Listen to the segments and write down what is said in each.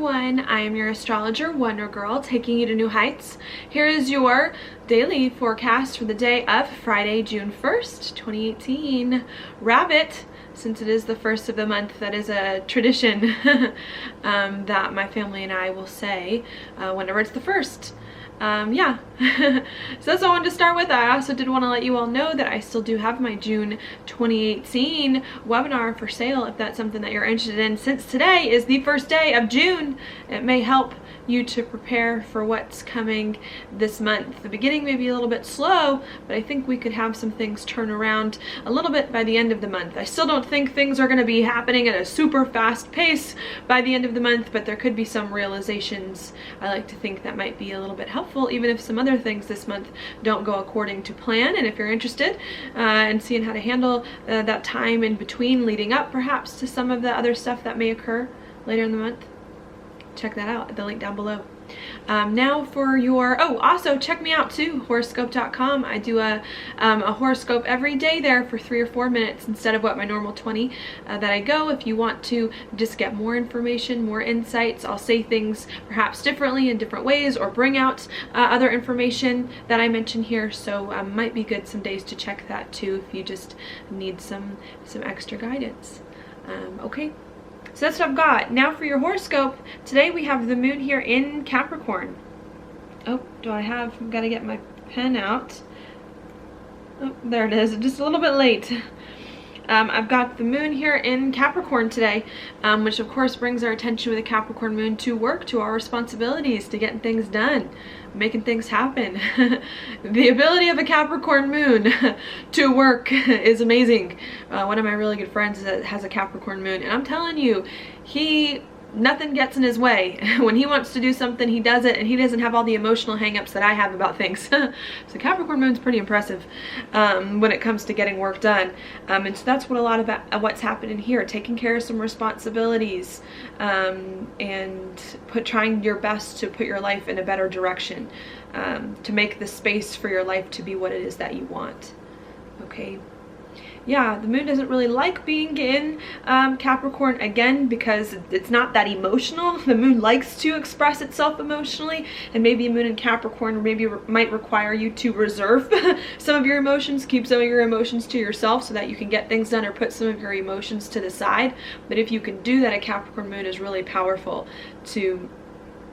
everyone, I am your astrologer Wonder Girl, taking you to new heights. Here is your daily forecast for the day of Friday, June 1st, 2018. Rabbit, since it is the first of the month, that is a tradition that my family and I will say whenever it's the first. Yeah, so that's what I wanted to start with. I also did want to let you all know that I still do have my June 2018 webinar for sale if that's something that you're interested in. Since today is the first day of June, it may help you to prepare for what's coming this month. The beginning may be a little bit slow, but I think we could have some things turn around a little bit by the end of the month. I still don't think things are going to be happening at a super fast pace by the end of the month, but there could be some realizations I like to think that might be a little bit helpful, even if some other things this month don't go according to plan. And if you're interested in seeing how to handle that time in between leading up perhaps to some of the other stuff that may occur later in the month, check that out at the link down below. Now for your, also check me out too, horoscope.com. I do a horoscope every day there for 3 or 4 minutes instead of what my normal 20 that I go. If you want to just get more information, more insights, I'll say things perhaps differently in different ways or bring out other information that I mention here. So might be good some days to check that too if you just need some extra guidance. Okay. So that's what I've got. Now for your horoscope, today we have the moon here in Capricorn. I've got to get my pen out. Oh, there it is, just a little bit late. I've got the moon here in Capricorn today, which of course brings our attention with the Capricorn moon to work, to our responsibilities, to getting things done, making things happen. The ability of a Capricorn moon to work is amazing. One of my really good friends has a Capricorn moon, and I'm telling you, nothing gets in his way. When he wants to do something, he does it, and he doesn't have all the emotional hang-ups that I have about things. So Capricorn moon's pretty impressive when it comes to getting work done. And so that's what a lot of what's happening here, taking care of some responsibilities and trying your best to put your life in a better direction, to make the space for your life to be what it is that you want. Okay. Yeah, the moon doesn't really like being in Capricorn, again, because it's not that emotional. The moon likes to express itself emotionally, and maybe a moon in Capricorn might require you to reserve some of your emotions, keep some of your emotions to yourself so that you can get things done or put some of your emotions to the side. But if you can do that, a Capricorn moon is really powerful to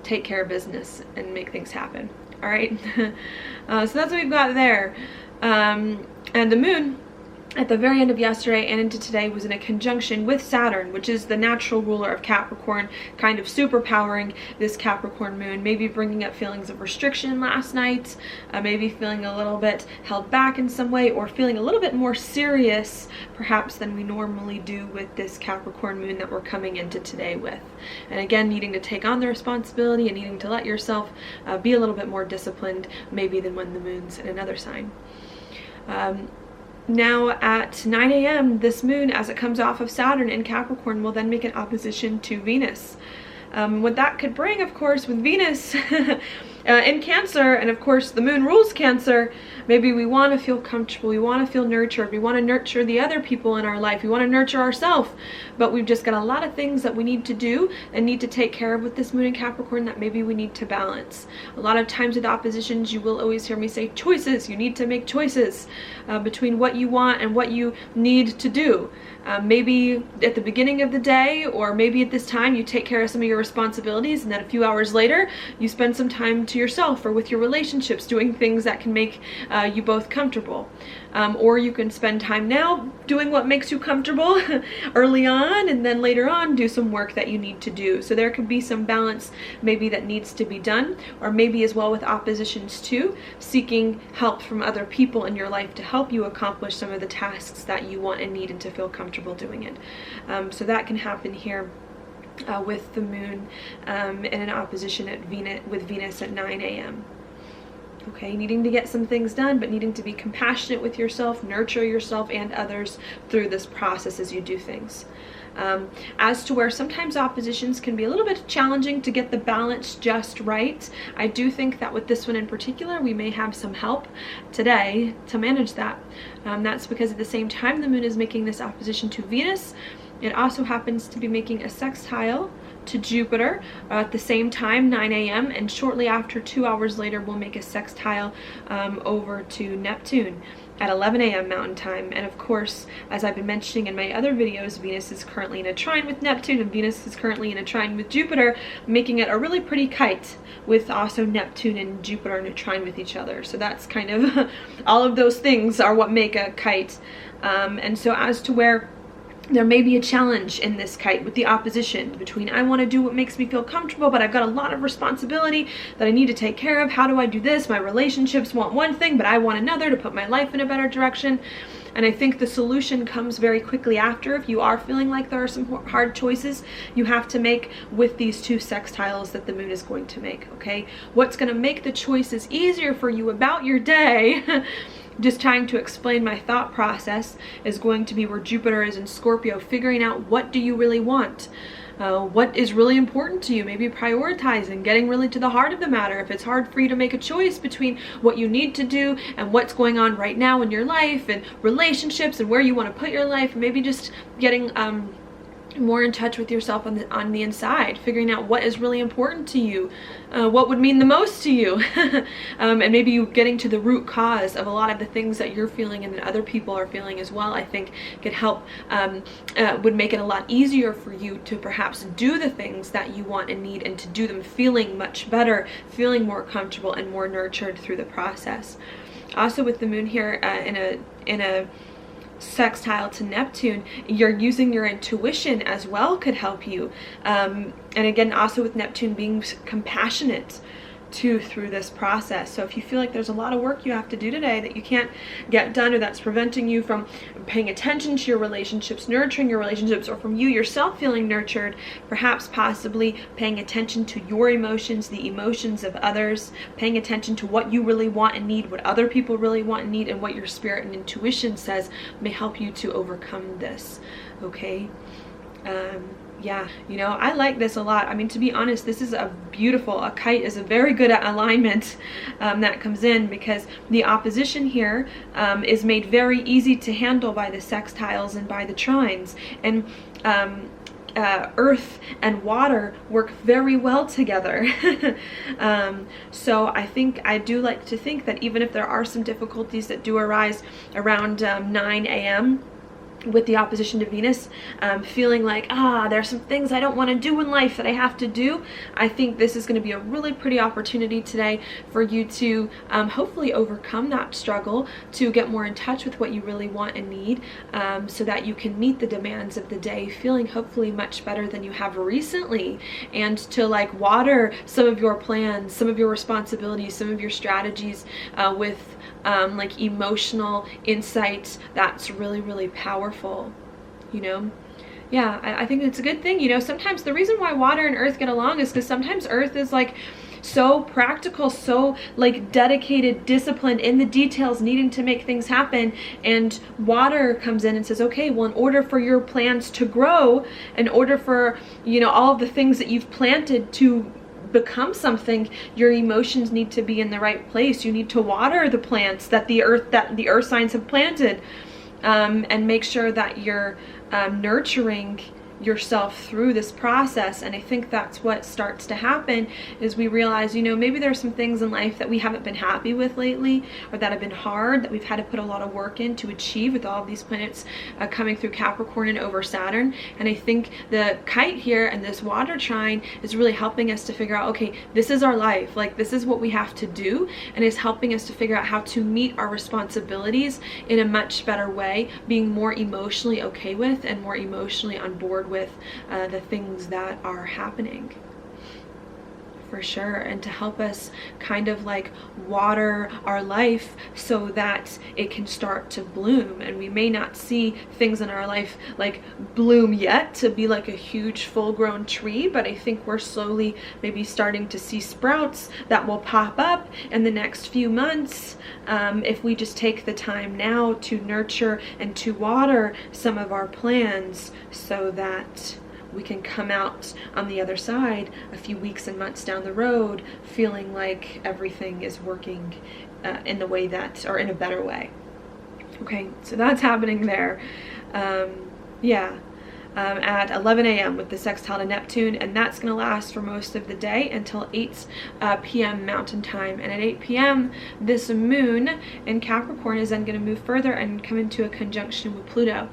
take care of business and make things happen. All right, so that's what we've got there. And the moon, at the very end of yesterday and into today, was in a conjunction with Saturn, which is the natural ruler of Capricorn, kind of superpowering this Capricorn moon, maybe bringing up feelings of restriction last night, maybe feeling a little bit held back in some way, or feeling a little bit more serious perhaps than we normally do with this Capricorn moon that we're coming into today with. And again, needing to take on the responsibility and needing to let yourself be a little bit more disciplined maybe than when the moon's in another sign. Now at 9 a.m., this moon, as it comes off of Saturn in Capricorn, will then make an opposition to Venus. What that could bring, of course, with Venus in Cancer, and of course the moon rules Cancer, maybe we want to feel comfortable, we want to feel nurtured, we want to nurture the other people in our life, we want to nurture ourselves, but we've just got a lot of things that we need to do and need to take care of with this moon in Capricorn that maybe we need to balance. A lot of times with oppositions, you will always hear me say choices. You need to make choices between what you want and what you need to do. Maybe at the beginning of the day, or maybe at this time, you take care of some of your responsibilities, and then a few hours later you spend some time to yourself or with your relationships doing things that can make you both comfortable. Or you can spend time now doing what makes you comfortable early on, and then later on do some work that you need to do. So there could be some balance maybe that needs to be done, or maybe as well with oppositions too, seeking help from other people in your life to help you accomplish some of the tasks that you want and need and to feel comfortable doing it. So that can happen here with the moon in an opposition with Venus at 9 a.m. Okay, needing to get some things done, but needing to be compassionate with yourself, nurture yourself and others through this process as you do things. As to where sometimes oppositions can be a little bit challenging to get the balance just right, I do think that with this one in particular, we may have some help today to manage that. That's because at the same time the moon is making this opposition to Venus, it also happens to be making a sextile to Jupiter at the same time, 9 a.m. and shortly after, 2 hours later, we'll make a sextile over to Neptune at 11 a.m. Mountain Time. And of course, as I've been mentioning in my other videos, Venus is currently in a trine with Neptune, and Venus is currently in a trine with Jupiter, making it a really pretty kite, with also Neptune and Jupiter in a trine with each other. So that's kind of all of those things are what make a kite. And so as to where there may be a challenge in this kite with the opposition between, I want to do what makes me feel comfortable, but I've got a lot of responsibility that I need to take care of. How do I do this? My relationships want one thing, but I want another to put my life in a better direction. And I think the solution comes very quickly after. If you are feeling like there are some hard choices you have to make with these two sextiles that the moon is going to make, okay? What's going to make the choices easier for you about your day just trying to explain my thought process is going to be where Jupiter is in Scorpio, figuring out what do you really want, what is really important to you, maybe prioritizing, getting really to the heart of the matter. If it's hard for you to make a choice between what you need to do and what's going on right now in your life and relationships and where you want to put your life, maybe just getting more in touch with yourself on the inside, figuring out what is really important to you, what would mean the most to you, and maybe you getting to the root cause of a lot of the things that you're feeling and that other people are feeling as well, I think could help, would make it a lot easier for you to perhaps do the things that you want and need, and to do them feeling much better, feeling more comfortable and more nurtured through the process. Also with the moon here in a sextile to Neptune, you're using your intuition as well, could help you. And again, also with Neptune being compassionate too through this process. So if you feel like there's a lot of work you have to do today that you can't get done, or that's preventing you from paying attention to your relationships, nurturing your relationships, or from you yourself feeling nurtured, perhaps possibly paying attention to your emotions, the emotions of others, paying attention to what you really want and need, what other people really want and need, and what your spirit and intuition says may help you to overcome this, okay? Yeah, you know, I like this a lot. I mean, to be honest, this is a kite is a very good alignment that comes in, because the opposition here is made very easy to handle by the sextiles and by the trines. And earth and water work very well together. So I do like to think that even if there are some difficulties that do arise around 9 a.m. with the opposition to Venus, feeling like, there's some things I don't want to do in life that I have to do, I think this is going to be a really pretty opportunity today for you to hopefully overcome that struggle, to get more in touch with what you really want and need, so that you can meet the demands of the day feeling hopefully much better than you have recently, and to like water some of your plans, some of your responsibilities, some of your strategies with like emotional insights that's really, really powerful, you know? Yeah, I think it's a good thing. You know, sometimes the reason why water and earth get along is because sometimes earth is like so practical, so like dedicated, disciplined in the details, needing to make things happen, and water comes in and says, okay, well, in order for your plans to grow, in order for, you know, all of the things that you've planted to become something, your emotions need to be in the right place. You need to water the plants that the earth signs have planted, and make sure that you're nurturing yourself through this process. And I think that's what starts to happen, is we realize, you know, maybe there's some things in life that we haven't been happy with lately, or that have been hard, that we've had to put a lot of work in to achieve, with all of these planets coming through Capricorn and over Saturn. And I think the kite here and this water trine is really helping us to figure out, okay, this is our life, like this is what we have to do, and is helping us to figure out how to meet our responsibilities in a much better way, being more emotionally okay with and more emotionally on board with the things that are happening, for sure. And to help us kind of like water our life so that it can start to bloom. And we may not see things in our life like bloom yet to be like a huge full-grown tree, but I think we're slowly maybe starting to see sprouts that will pop up in the next few months, if we just take the time now to nurture and to water some of our plans, so that we can come out on the other side a few weeks and months down the road feeling like everything is working in the way that, or in a better way. Okay, so that's happening there. Yeah. at 11 a.m. with the sextile to Neptune, and that's going to last for most of the day until 8 p.m. Mountain Time. And at 8 p.m. this moon in Capricorn is then going to move further and come into a conjunction with Pluto.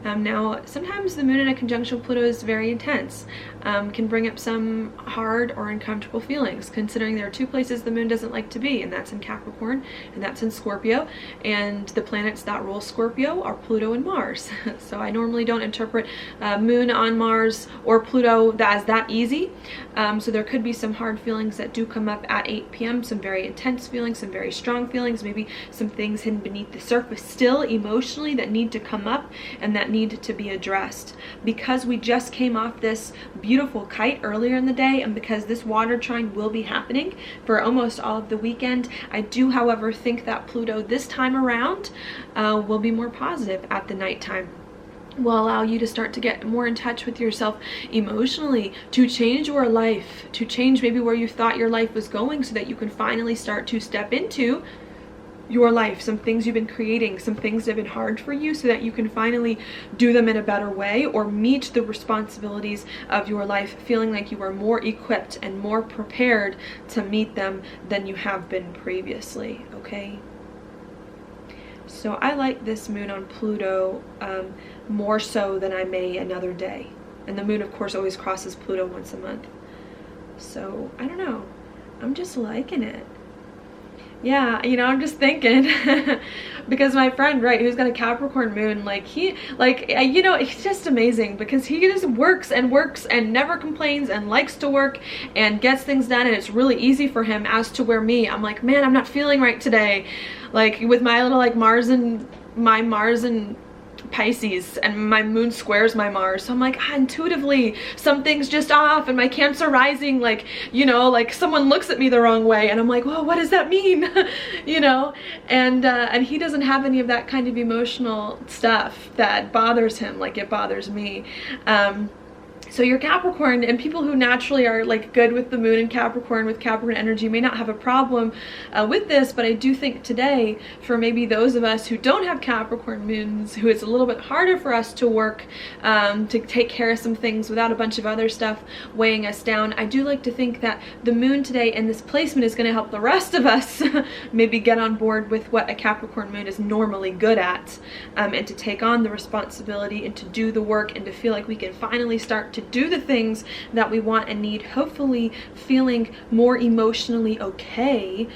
Now, sometimes the moon in a conjunction with Pluto is very intense, can bring up some hard or uncomfortable feelings, considering there are two places the moon doesn't like to be, and that's in Capricorn and that's in Scorpio, and the planets that rule Scorpio are Pluto and Mars. So I normally don't interpret moon on Mars or Pluto as that easy, so there could be some hard feelings that do come up at 8 p.m., some very intense feelings, some very strong feelings, maybe some things hidden beneath the surface still emotionally that need to come up and that need to be addressed. Because we just came off this beautiful kite earlier in the day, and because this water trine will be happening for almost all of the weekend, I do, however, think that Pluto this time around will be more positive at the nighttime. Will allow you to start to get more in touch with yourself emotionally, to change your life, to change maybe where you thought your life was going, so that you can finally start to step into your life, some things you've been creating, some things that have been hard for you, so that you can finally do them in a better way, or meet the responsibilities of your life feeling like you are more equipped and more prepared to meet them than you have been previously. Okay, so I like this moon on Pluto more so than I may another day, and the moon of course always crosses Pluto once a month, so I don't know, I'm just liking it. Yeah, you know, I'm just thinking because my friend, right, who's got a Capricorn moon, you know, it's just amazing because he just works and works and never complains and likes to work and gets things done, and it's really easy for him, as to where me, I'm like, man, I'm not feeling right today, like with my little like Mars and Pisces, and my moon squares my Mars, so I'm like, intuitively something's just off, and my Cancer rising, like, you know, like someone looks at me the wrong way, and I'm like, whoa, what does that mean? You know, and he doesn't have any of that kind of emotional stuff that bothers him like it bothers me. So your Capricorn, and people who naturally are like good with the moon in Capricorn, with Capricorn energy, may not have a problem with this, but I do think today, for maybe those of us who don't have Capricorn moons, who it's a little bit harder for us to work, to take care of some things without a bunch of other stuff weighing us down, I do like to think that the moon today and this placement is going to help the rest of us maybe get on board with what a Capricorn moon is normally good at, and to take on the responsibility and to do the work and to feel like we can finally start to do the things that we want and need, hopefully feeling more emotionally okay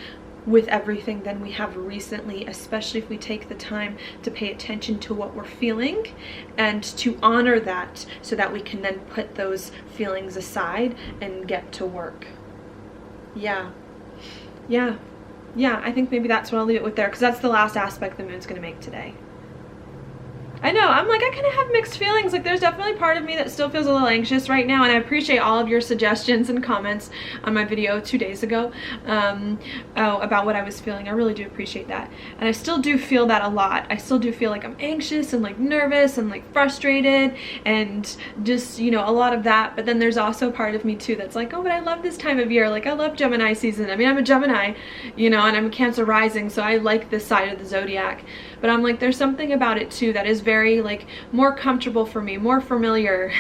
with everything than we have recently, especially if we take the time to pay attention to what we're feeling and to honor that, so that we can then put those feelings aside and get to work. Yeah, I think maybe that's what I'll leave it with there, because that's the last aspect the moon's going to make today. I know, I'm like, I kind of have mixed feelings. Like, there's definitely part of me that still feels a little anxious right now, and I appreciate all of your suggestions and comments on my video 2 days ago about what I was feeling. I really do appreciate that, and I still do feel that a lot. I still do feel like I'm anxious and like nervous and like frustrated and just, you know, a lot of that. But then there's also part of me too that's like, oh, but I love this time of year. Like, I love Gemini season. I mean, I'm a Gemini, you know, and I'm a Cancer rising, so I like this side of the zodiac. But I'm like, there's something about it too that is very like more comfortable for me, more familiar,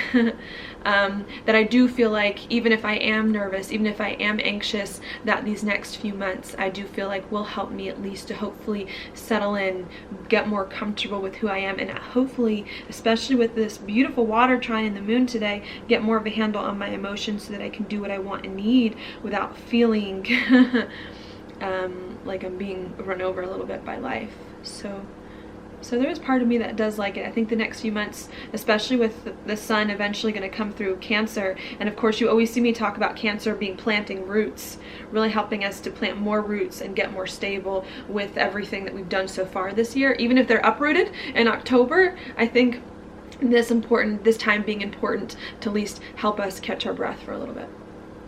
that I do feel like, even if I am nervous, even if I am anxious, that these next few months I do feel like will help me at least to hopefully settle in, get more comfortable with who I am, and hopefully, especially with this beautiful water trine in the moon today, get more of a handle on my emotions so that I can do what I want and need without feeling like I'm being run over a little bit by life. So there is part of me that does like it. I think the next few months, especially with the sun eventually going to come through Cancer, and of course you always see me talk about Cancer being planting roots, really helping us to plant more roots and get more stable with everything that we've done so far this year. Even if they're uprooted in October, I think this time being important to at least help us catch our breath for a little bit.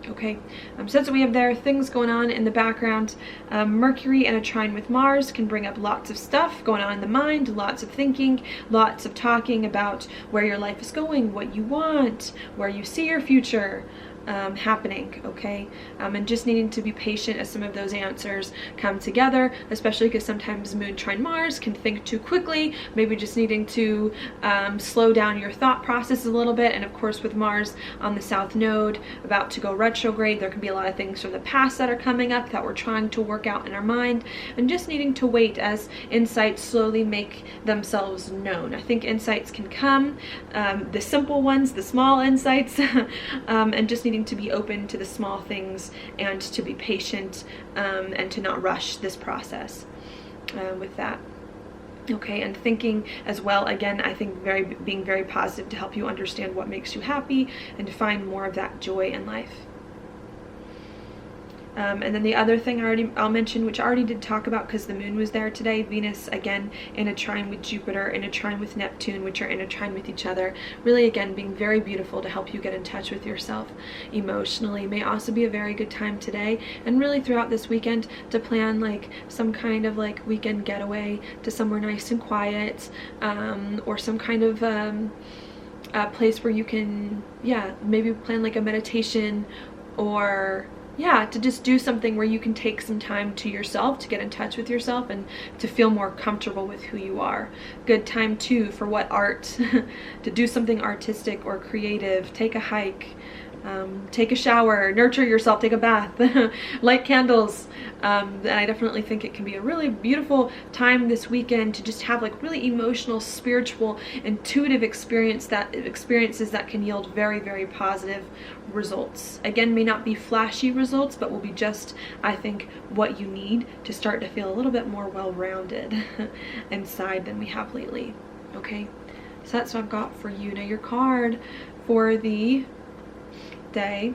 Okay, so that's what we have there. Things going on in the background. Mercury and a trine with Mars can bring up lots of stuff going on in the mind, lots of thinking, lots of talking about where your life is going, what you want, where you see your future. happening, okay? And just needing to be patient as some of those answers come together, especially because sometimes Moon trine Mars can think too quickly, maybe just needing to slow down your thought process a little bit. And of course, with Mars on the South Node about to go retrograde, there can be a lot of things from the past that are coming up that we're trying to work out in our mind, and just needing to wait as insights slowly make themselves known. I think insights can come, the simple ones, the small insights, and just needing to be open to the small things and to be patient, and to not rush this process with that. Okay, and thinking as well, again, I think being very positive to help you understand what makes you happy and to find more of that joy in life. And then the other thing I'll mention, which I already did talk about because the moon was there today, Venus again in a trine with Jupiter, in a trine with Neptune, which are in a trine with each other. Really, again, being very beautiful to help you get in touch with yourself emotionally. May also be a very good time today and really throughout this weekend to plan like some kind of like weekend getaway to somewhere nice and quiet, or some kind of a place where you can, maybe plan like a meditation, or to just do something where you can take some time to yourself to get in touch with yourself and to feel more comfortable with who you are. Good time too for what art, to do something artistic or creative, take a hike, take a shower, nurture yourself, take a bath, light candles. And I definitely think it can be a really beautiful time this weekend to just have like really emotional, spiritual, intuitive experiences that can yield very, very positive results. Again, may not be flashy results, but will be just, I think, what you need to start to feel a little bit more well-rounded inside than we have lately. Okay, so that's what I've got for you. Now your card for the day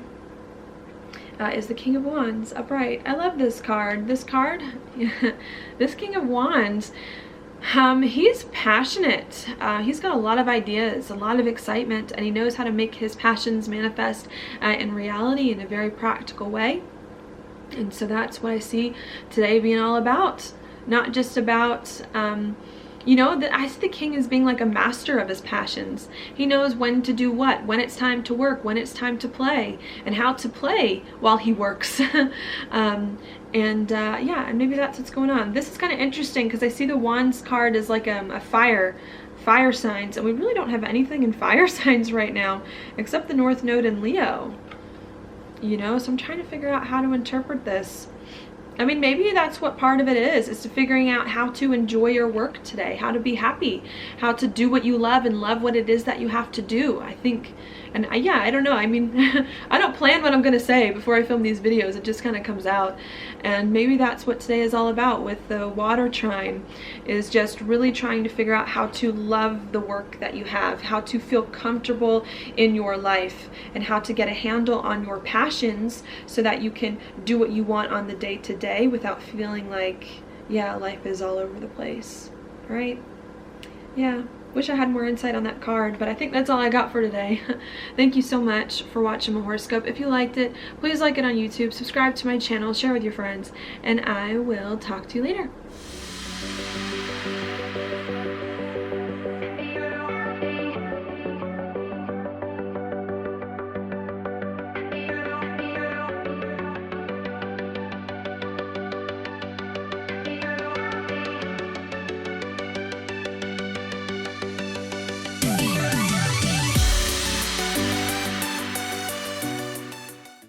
is the King of Wands upright. I love this card. This card, this King of Wands, he's passionate. He's got a lot of ideas, a lot of excitement, and he knows how to make his passions manifest in reality in a very practical way. And so that's what I see today being all about. Not just about I see the king as being like a master of his passions. He knows when to do what, when it's time to work, when it's time to play, and how to play while he works. And maybe that's what's going on. This is kind of interesting because I see the Wands card as like a fire signs, and we really don't have anything in fire signs right now except the North Node in Leo. So I'm trying to figure out how to interpret this. I mean, maybe that's what part of it is to figuring out how to enjoy your work today, how to be happy, how to do what you love and love what it is that you have to do, I think. And I don't know. I mean, I don't plan what I'm going to say before I film these videos. It just kind of comes out. And maybe that's what today is all about with the water trine, is just really trying to figure out how to love the work that you have, how to feel comfortable in your life, and how to get a handle on your passions so that you can do what you want on the day-to-day without feeling like, life is all over the place, right? Yeah. Wish I had more insight on that card, but I think that's all I got for today. Thank you so much for watching my horoscope. If you liked it, please like it on YouTube, subscribe to my channel, share with your friends, and I will talk to you later.